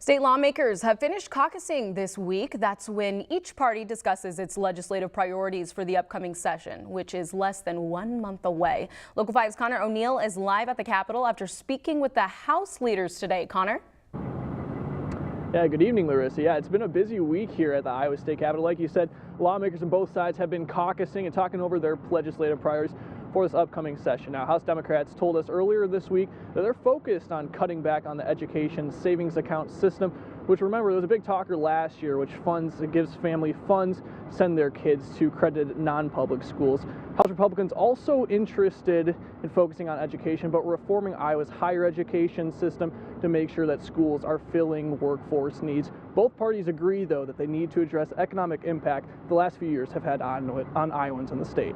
State lawmakers have finished caucusing this week. That's when each party discusses its legislative priorities for the upcoming session, which is less than 1 month away. Local 5's Connor O'Neill is live at the Capitol after speaking with the House leaders today. Connor? Yeah, good evening, Larissa. Yeah, it's been a busy week here at the Iowa State Capitol. Like you said, lawmakers on both sides have been caucusing and talking over their legislative priorities for this upcoming session. Now, House Democrats told us earlier this week that they're focused on cutting back on the education savings account system, which, remember, there was a big talker last year, which gives family funds to send their kids to accredited non-public schools. House Republicans also interested in focusing on education, but reforming Iowa's higher education system to make sure that schools are filling workforce needs. Both parties agree, though, that they need to address economic impact the last few years have had on Iowans in the state.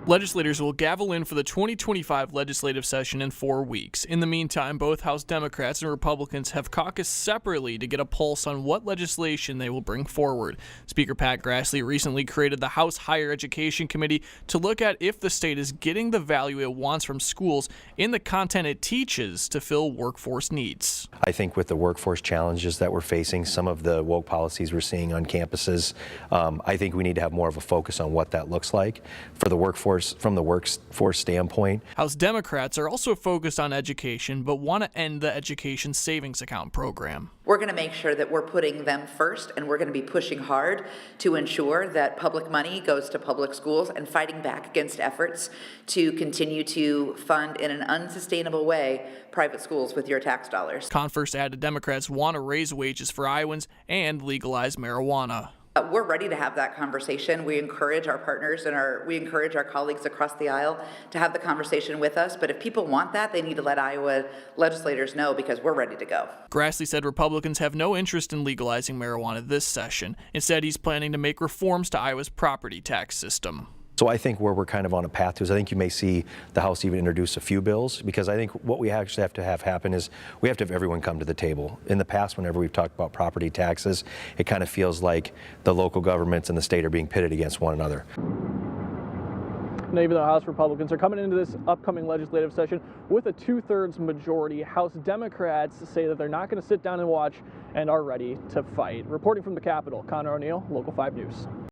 Legislators will gavel in for the 2025 legislative session in 4 weeks. In the meantime, both House Democrats and Republicans have caucused separately to get a pulse on what legislation they will bring forward. Speaker Pat Grassley recently created the House Higher Education Committee to look at if the state is getting the value it wants from schools in the content it teaches to fill workforce needs. I think with the workforce challenges that we're facing, some of the woke policies we're seeing on campuses, I think we need to have more of a focus on what that looks like for the workforce. From the workforce standpoint. House Democrats are also focused on education, but want to end the education savings account program. We're going to make sure that we're putting them first, and we're going to be pushing hard to ensure that public money goes to public schools and fighting back against efforts to continue to fund in an unsustainable way private schools with your tax dollars. Converse added Democrats want to raise wages for Iowans and legalize marijuana. We're ready to have that conversation. We encourage our partners and we encourage our colleagues across the aisle to have the conversation with us. But if people want that, they need to let Iowa legislators know, because we're ready to go. Grassley said Republicans have no interest in legalizing marijuana this session. Instead, he's planning to make reforms to Iowa's property tax system. So I think where we're kind of on a path to is I think you may see the House even introduce a few bills, because I think what we actually have to have happen is we have to have everyone come to the table. In the past, whenever we've talked about property taxes, it kind of feels like the local governments and the state are being pitted against one another. And even though House Republicans are coming into this upcoming legislative session with a 2/3 majority, House Democrats say that they're not going to sit down and watch and are ready to fight. Reporting from the Capitol, Connor O'Neill, Local 5 News.